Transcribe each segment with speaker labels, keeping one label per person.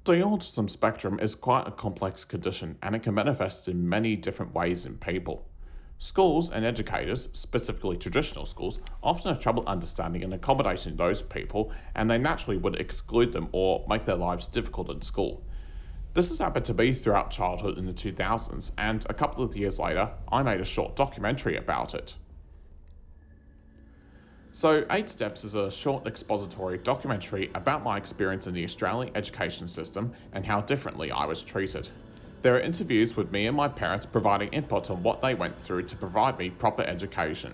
Speaker 1: The autism spectrum is quite a complex condition and it can manifest in many different ways in people. Schools and educators, specifically traditional schools, often have trouble understanding and accommodating those people, and they naturally would exclude them or make their lives difficult in school. This has happened to me throughout childhood in the 2000s, and a couple of years later, I made a short documentary about it. So, 8 Steps is a short expository documentary about my experience in the Australian education system and how differently I was treated. There are interviews with me and my parents providing input on what they went through to provide me proper education.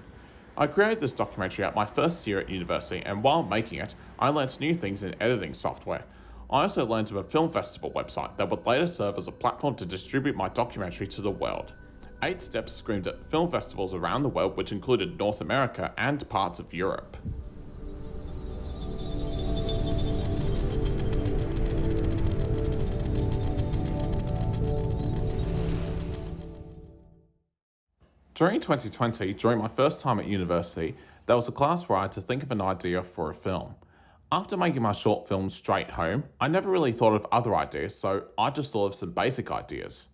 Speaker 1: I created this documentary at my first year at university, and while making it, I learnt new things in editing software. I also learned of a film festival website that would later serve as a platform to distribute my documentary to the world. 8 Steps screened at film festivals around the world, which included North America and parts of Europe. During 2020, during my first time at university, there was a class where I had to think of an idea for a film. After making my short film straight home, I never really thought of other ideas, so I just thought of some basic ideas.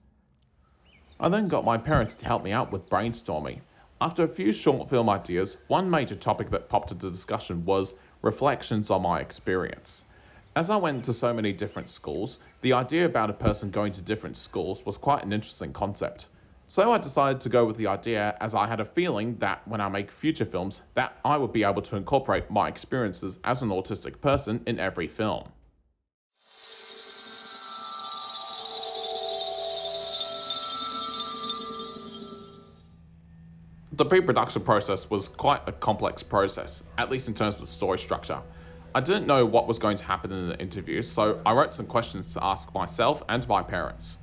Speaker 1: I then got my parents to help me out with brainstorming. After a few short film ideas, one major topic that popped into discussion was reflections on my experience. As I went to so many different schools, the idea about a person going to different schools was quite an interesting concept. So I decided to go with the idea, as I had a feeling that when I make future films, that I would be able to incorporate my experiences as an autistic person in every film. The pre-production process was quite a complex process, at least in terms of the story structure. I didn't know what was going to happen in the interview, so I wrote some questions to ask myself and my parents.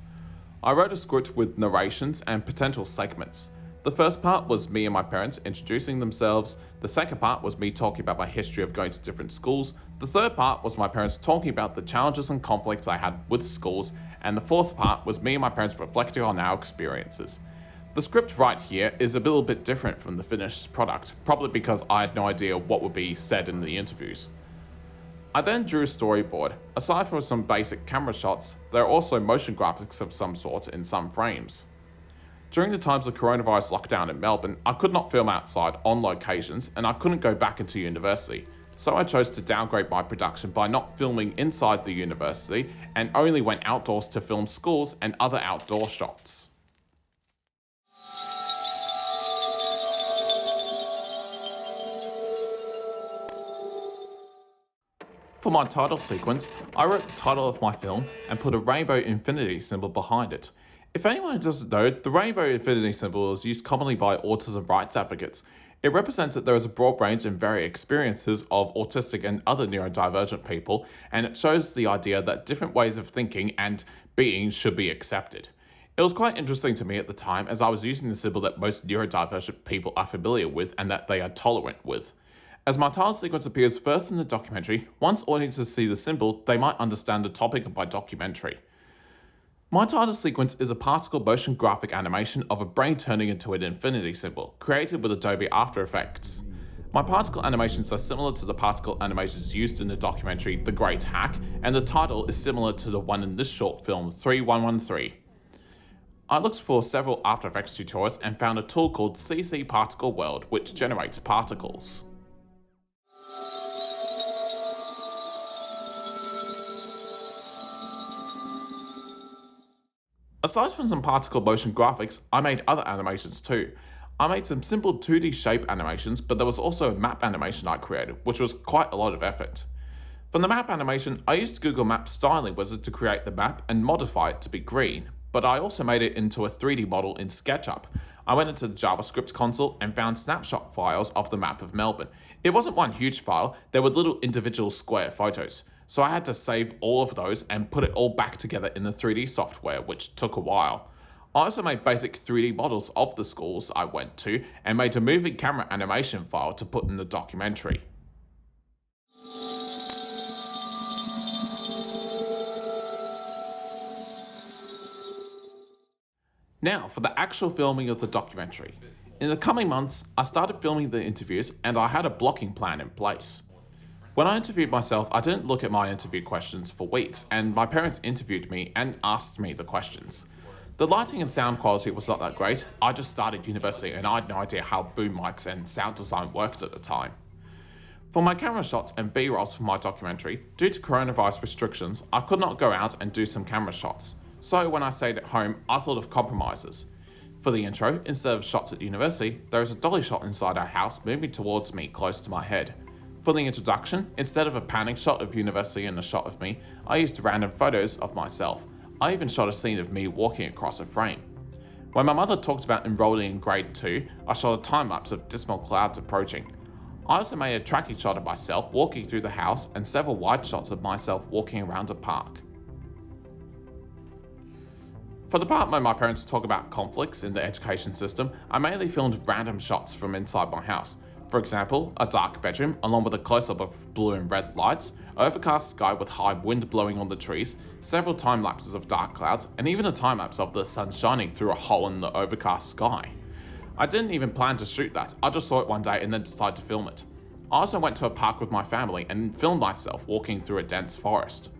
Speaker 1: I wrote a script with narrations and potential segments. The first part was me and my parents introducing themselves, the second part was me talking about my history of going to different schools, the third part was my parents talking about the challenges and conflicts I had with schools, and the fourth part was me and my parents reflecting on our experiences. The script right here is a little bit different from the finished product, probably because I had no idea what would be said in the interviews. I then drew a storyboard. Aside from some basic camera shots, there are also motion graphics of some sort in some frames. During the times of coronavirus lockdown in Melbourne, I could not film outside on locations and I couldn't go back into university, so I chose to downgrade my production by not filming inside the university and only went outdoors to film schools and other outdoor shots. For my title sequence, I wrote the title of my film and put a rainbow infinity symbol behind it. If anyone doesn't know, the rainbow infinity symbol is used commonly by autism rights advocates. It represents that there is a broad range and varied experiences of autistic and other neurodivergent people, and it shows the idea that different ways of thinking and being should be accepted. It was quite interesting to me at the time, as I was using the symbol that most neurodivergent people are familiar with and that they are tolerant with. As my title sequence appears first in the documentary, once audiences see the symbol, they might understand the topic of my documentary. My title sequence is a particle motion graphic animation of a brain turning into an infinity symbol, created with Adobe After Effects. My particle animations are similar to the particle animations used in the documentary The Great Hack, and the title is similar to the one in this short film, 3113. I looked for several After Effects tutorials and found a tool called CC Particle World, which generates particles. Aside from some particle motion graphics, I made other animations too. I made some simple 2D shape animations, but there was also a map animation I created, which was quite a lot of effort. For the map animation, I used Google Maps styling wizard to create the map and modify it to be green, but I also made it into a 3D model in SketchUp. I went into the JavaScript console and found snapshot files of the map of Melbourne. It wasn't one huge file, there were little individual square photos. So I had to save all of those and put it all back together in the 3D software, which took a while. I also made basic 3D models of the schools I went to and made a moving camera animation file to put in the documentary. Now for the actual filming of the documentary. In the coming months, I started filming the interviews and I had a blocking plan in place. When I interviewed myself, I didn't look at my interview questions for weeks, and my parents interviewed me and asked me the questions. The lighting and sound quality was not that great. I just started university and I had no idea how boom mics and sound design worked at the time. For my camera shots and B-rolls for my documentary, due to coronavirus restrictions, I could not go out and do some camera shots. So when I stayed at home, I thought of compromises. For the intro, instead of shots at university, there is a dolly shot inside our house moving towards me close to my head. For the introduction, instead of a panning shot of university and a shot of me, I used random photos of myself. I even shot a scene of me walking across a frame. When my mother talked about enrolling in grade 2, I shot a time-lapse of dismal clouds approaching. I also made a tracking shot of myself walking through the house and several wide shots of myself walking around a park. For the part where my parents talk about conflicts in the education system, I mainly filmed random shots from inside my house. For example, a dark bedroom along with a close-up of blue and red lights, overcast sky with high wind blowing on the trees, several time lapses of dark clouds, and even a time lapse of the sun shining through a hole in the overcast sky. I didn't even plan to shoot that, I just saw it one day and then decided to film it. I also went to a park with my family and filmed myself walking through a dense forest.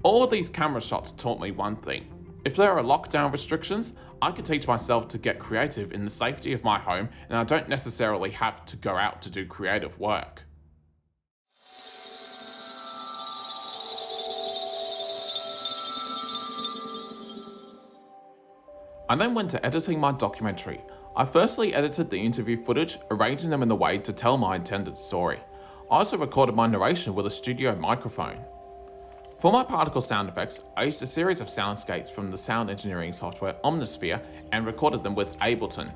Speaker 1: All of these camera shots taught me one thing. If there are lockdown restrictions, I could teach myself to get creative in the safety of my home, and I don't necessarily have to go out to do creative work. I then went to editing my documentary. I firstly edited the interview footage, arranging them in a way to tell my intended story. I also recorded my narration with a studio microphone. For my particle sound effects, I used a series of soundscapes from the sound engineering software Omnisphere and recorded them with Ableton.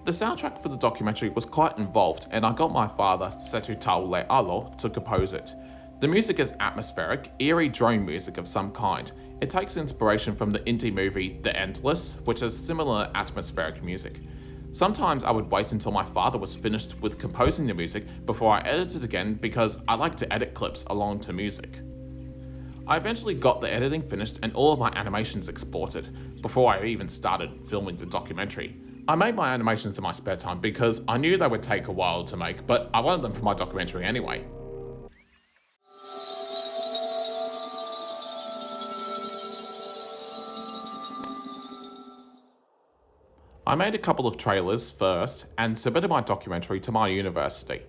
Speaker 1: The soundtrack for the documentary was quite involved and I got my father, Setu Taule'alo, to compose it. The music is atmospheric, eerie drone music of some kind. It takes inspiration from the indie movie The Endless, which has similar atmospheric music. Sometimes I would wait until my father was finished with composing the music before I edited again because I like to edit clips along to music. I eventually got the editing finished and all of my animations exported before I even started filming the documentary. I made my animations in my spare time because I knew they would take a while to make, but I wanted them for my documentary anyway. I made a couple of trailers first and submitted my documentary to my university.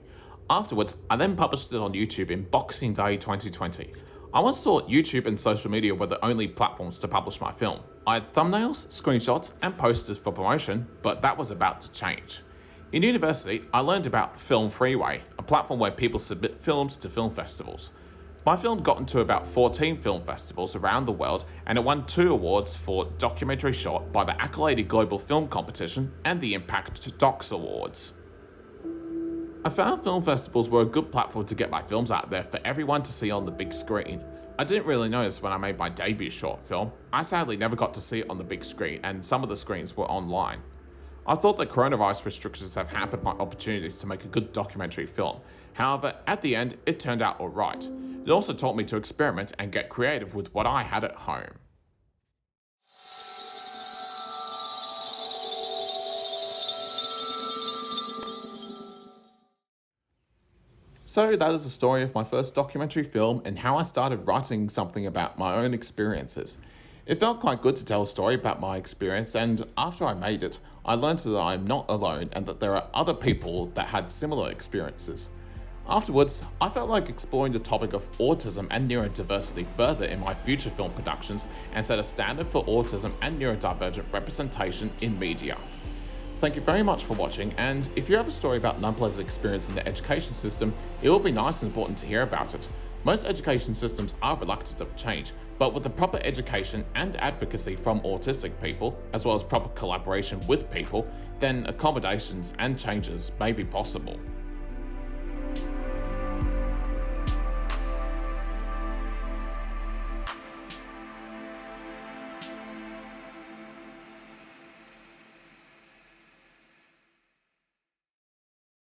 Speaker 1: Afterwards, I then published it on YouTube in Boxing Day 2020. I once thought YouTube and social media were the only platforms to publish my film. I had thumbnails, screenshots, and posters for promotion, but that was about to change. In university, I learned about Film Freeway, a platform where people submit films to film festivals. My film got into about 14 film festivals around the world and it won 2 awards for documentary short by the accoladed Global Film Competition and the Impact Docs Awards. I found film festivals were a good platform to get my films out there for everyone to see on the big screen. I didn't really notice when I made my debut short film. I sadly never got to see it on the big screen and some of the screens were online. I thought that coronavirus restrictions have hampered my opportunities to make a good documentary film. However, at the end, it turned out alright. It also taught me to experiment and get creative with what I had at home. So that is the story of my first documentary film and how I started writing something about my own experiences. It felt quite good to tell a story about my experience, and after I made it, I learned that I'm not alone and that there are other people that had similar experiences. Afterwards, I felt like exploring the topic of autism and neurodiversity further in my future film productions and set a standard for autism and neurodivergent representation in media. Thank you very much for watching, and if you have a story about an unpleasant experience in the education system, it will be nice and important to hear about it. Most education systems are reluctant of change, but with the proper education and advocacy from autistic people, as well as proper collaboration with people, then accommodations and changes may be possible.